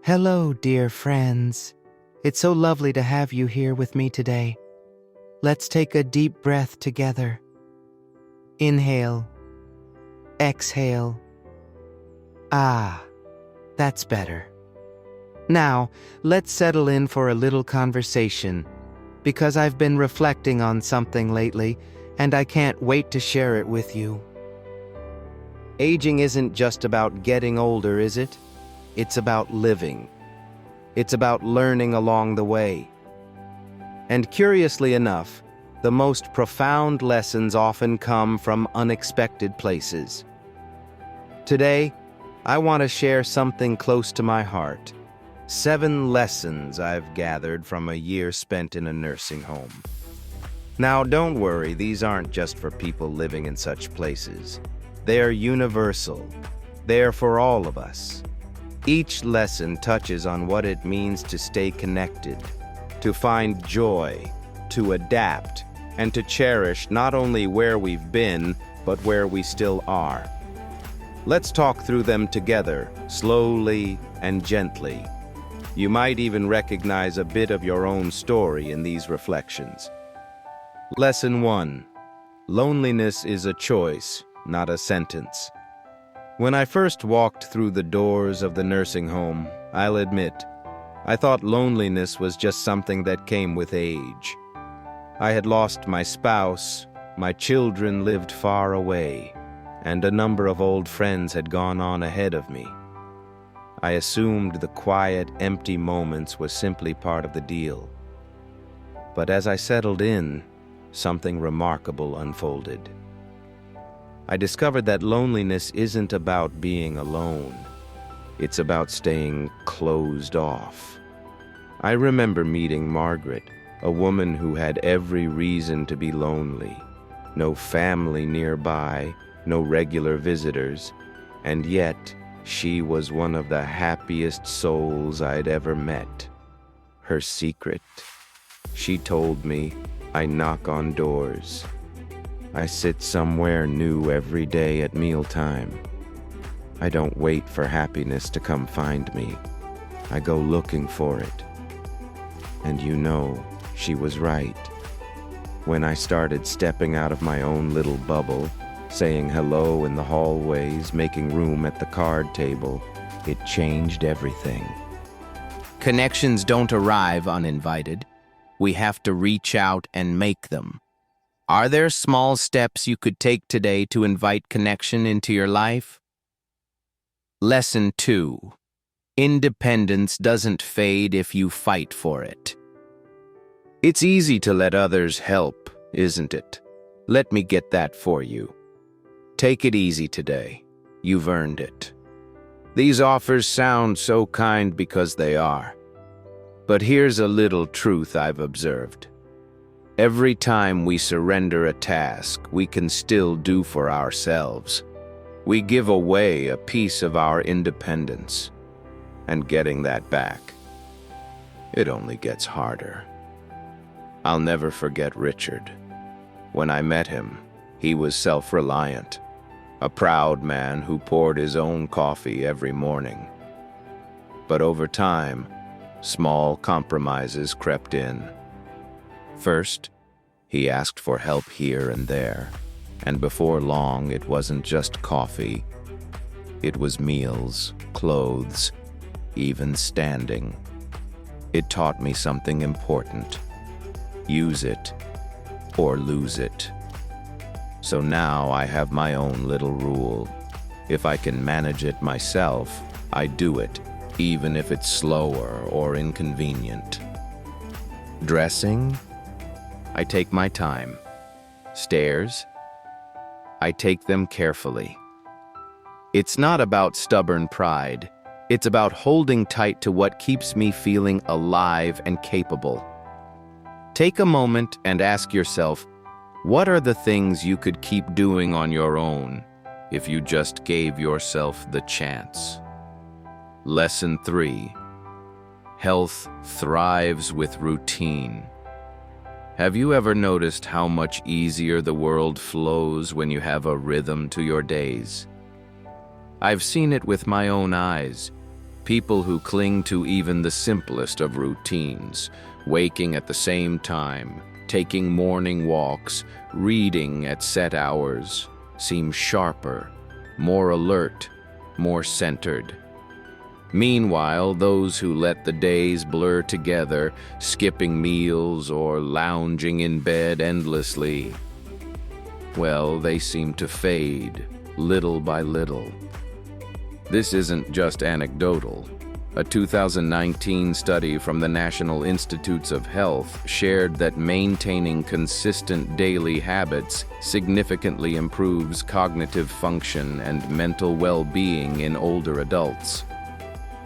Hello, dear friends. It's so lovely to have you here with me today. Let's take a deep breath together. Inhale. Exhale. Ah, that's better. Now, let's settle in for a little conversation, because I've been reflecting on something lately, and I can't wait to share it with you. Aging isn't just about getting older, is it? It's about living. It's about learning along the way. And curiously enough, the most profound lessons often come from unexpected places. Today, I want to share something close to my heart. 7 lessons I've gathered from a year spent in a nursing home. Now, don't worry, these aren't just for people living in such places. They are universal. They are for all of us. Each lesson touches on what it means to stay connected, to find joy, to adapt, and to cherish not only where we've been, but where we still are. Let's talk through them together, slowly and gently. You might even recognize a bit of your own story in these reflections. Lesson 1. Loneliness is a choice, not a sentence. When I first walked through the doors of the nursing home, I'll admit, I thought loneliness was just something that came with age. I had lost my spouse, my children lived far away, and a number of old friends had gone on ahead of me. I assumed the quiet, empty moments was simply part of the deal. But as I settled in, something remarkable unfolded. I discovered that loneliness isn't about being alone. It's about staying closed off. I remember meeting Margaret, a woman who had every reason to be lonely. No family nearby, no regular visitors, and yet she was one of the happiest souls I'd ever met. Her secret. She told me, I knock on doors. I sit somewhere new every day at mealtime. I don't wait for happiness to come find me. I go looking for it. And you know, she was right. When I started stepping out of my own little bubble, saying hello in the hallways, making room at the card table, it changed everything. Connections don't arrive uninvited. We have to reach out and make them. Are there small steps you could take today to invite connection into your life? Lesson 2. Independence doesn't fade if you fight for it. It's easy to let others help, isn't it? Let me get that for you. Take it easy today. You've earned it. These offers sound so kind because they are. But here's a little truth I've observed. Every time we surrender a task we can still do for ourselves, we give away a piece of our independence. And getting that back, it only gets harder. I'll never forget Richard. When I met him, he was self-reliant, a proud man who poured his own coffee every morning. But over time, small compromises crept in. First, he asked for help here and there, and before long it wasn't just coffee. It was meals, clothes, even standing. It taught me something important. Use it or lose it. So now I have my own little rule. If I can manage it myself, I do it, even if it's slower or inconvenient. Dressing? I take my time. Stairs? I take them carefully. It's not about stubborn pride. It's about holding tight to what keeps me feeling alive and capable. Take a moment and ask yourself, what are the things you could keep doing on your own if you just gave yourself the chance? Lesson 3. Health thrives with routine. Have you ever noticed how much easier the world flows when you have a rhythm to your days? I've seen it with my own eyes. People who cling to even the simplest of routines, waking at the same time, taking morning walks, reading at set hours, seem sharper, more alert, more centered. Meanwhile, those who let the days blur together, skipping meals or lounging in bed endlessly, well, they seem to fade, little by little. This isn't just anecdotal. A 2019 study from the National Institutes of Health shared that maintaining consistent daily habits significantly improves cognitive function and mental well-being in older adults.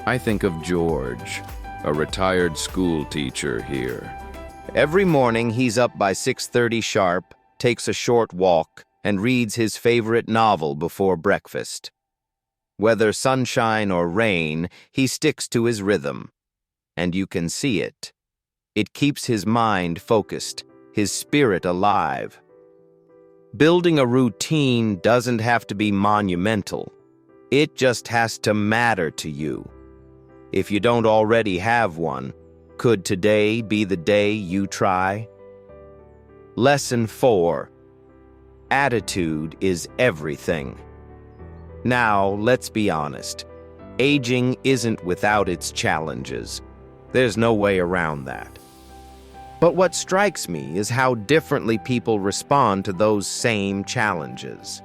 I think of George, a retired school teacher here. Every morning he's up by 6:30 sharp, takes a short walk, and reads his favorite novel before breakfast. Whether sunshine or rain, he sticks to his rhythm. And you can see it. It keeps his mind focused, his spirit alive. Building a routine doesn't have to be monumental. It just has to matter to you. If you don't already have one, could today be the day you try? Lesson 4. Attitude is everything. Now, let's be honest. Aging isn't without its challenges. There's no way around that. But what strikes me is how differently people respond to those same challenges.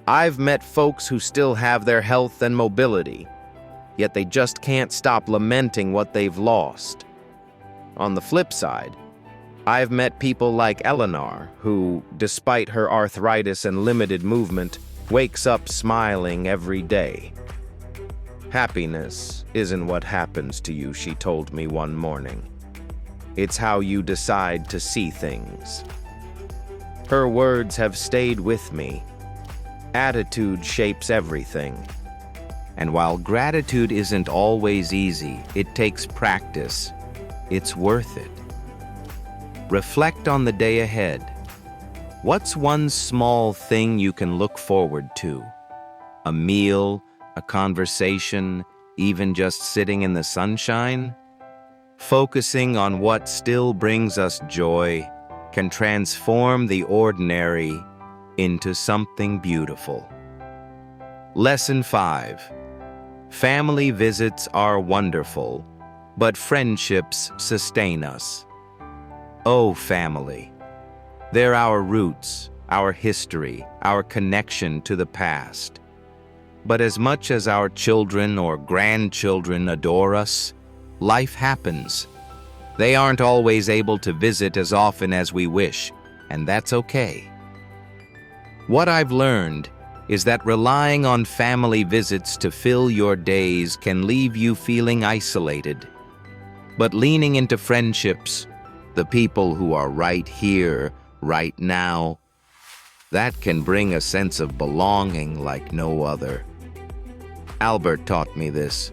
I've met folks who still have their health and mobility, yet they just can't stop lamenting what they've lost. On the flip side, I've met people like Eleanor, who, despite her arthritis and limited movement, wakes up smiling every day. Happiness isn't what happens to you, she told me one morning. It's how you decide to see things. Her words have stayed with me. Attitude shapes everything. And while gratitude isn't always easy, it takes practice. It's worth it. Reflect on the day ahead. What's one small thing you can look forward to? A meal, a conversation, even just sitting in the sunshine? Focusing on what still brings us joy can transform the ordinary into something beautiful. Lesson 5. Family visits are wonderful, but friendships sustain us. Oh, family. They're our roots, our history, our connection to the past. But as much as our children or grandchildren adore us, life happens. They aren't always able to visit as often as we wish, and that's okay. What I've learned is that relying on family visits to fill your days can leave you feeling isolated. But leaning into friendships, the people who are right here, right now, that can bring a sense of belonging like no other. Albert taught me this.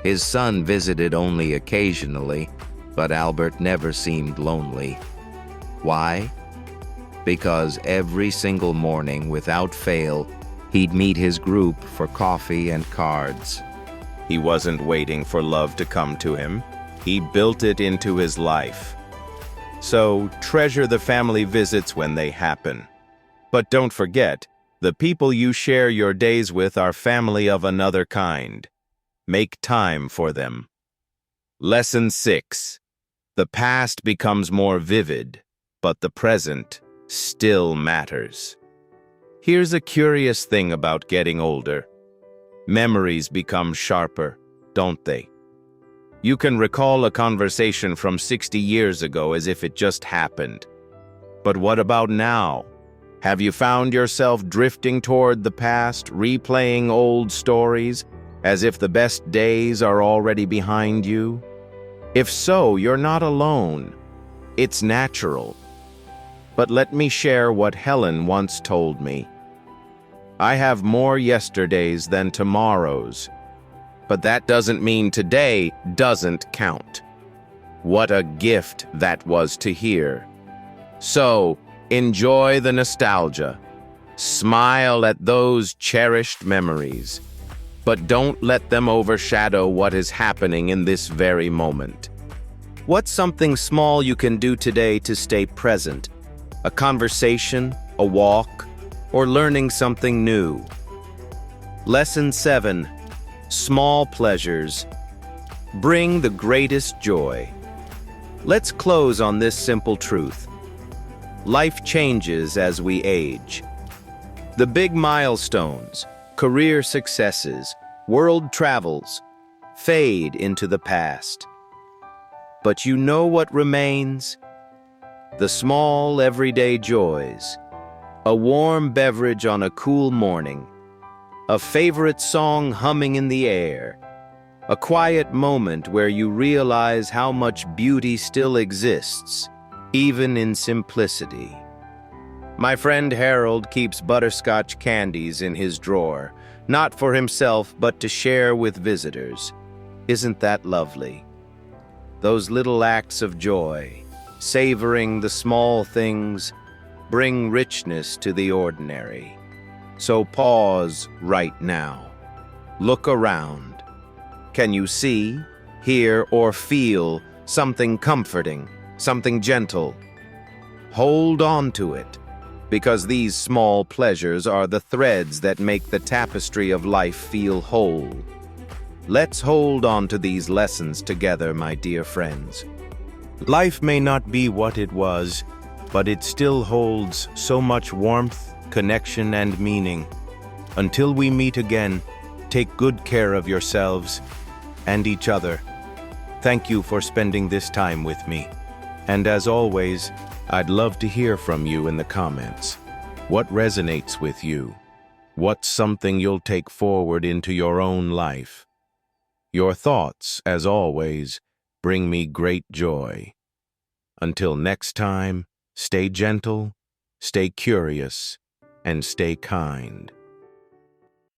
His son visited only occasionally, but Albert never seemed lonely. Why? Because every single morning, without fail, he'd meet his group for coffee and cards. He wasn't waiting for love to come to him. He built it into his life. So treasure the family visits when they happen. But don't forget, the people you share your days with are family of another kind. Make time for them. Lesson 6. The past becomes more vivid, but the present still matters. Here's a curious thing about getting older. Memories become sharper, don't they? You can recall a conversation from 60 years ago as if it just happened. But what about now? Have you found yourself drifting toward the past, replaying old stories, as if the best days are already behind you? If so, you're not alone. It's natural. But let me share what Helen once told me. I have more yesterdays than tomorrows. But that doesn't mean today doesn't count. What a gift that was to hear. So, enjoy the nostalgia. Smile at those cherished memories. but don't let them overshadow what is happening in this very moment. What's something small you can do today to stay present? A conversation, a walk, or learning something new? Lesson 7. Small pleasures bring the greatest joy. Let's close on this simple truth. Life changes as we age. The big milestones, career successes, world travels, fade into the past. But you know what remains? The small, everyday joys. A warm beverage on a cool morning. A favorite song humming in the air. A quiet moment where you realize how much beauty still exists, even in simplicity. My friend Harold keeps butterscotch candies in his drawer, not for himself but to share with visitors. Isn't that lovely? Those little acts of joy, savoring the small things, bring richness to the ordinary. So pause right now. Look around. Can you see, hear, or feel something comforting, something gentle? Hold on to it, because these small pleasures are the threads that make the tapestry of life feel whole. Let's hold on to these lessons together, my dear friends. Life may not be what it was, but it still holds so much warmth, connection, and meaning. Until we meet again, take good care of yourselves and each other. Thank you for spending this time with me. And as always, I'd love to hear from you in the comments. What resonates with you? What's something you'll take forward into your own life? Your thoughts, as always, bring me great joy. Until next time, stay gentle, stay curious, and stay kind.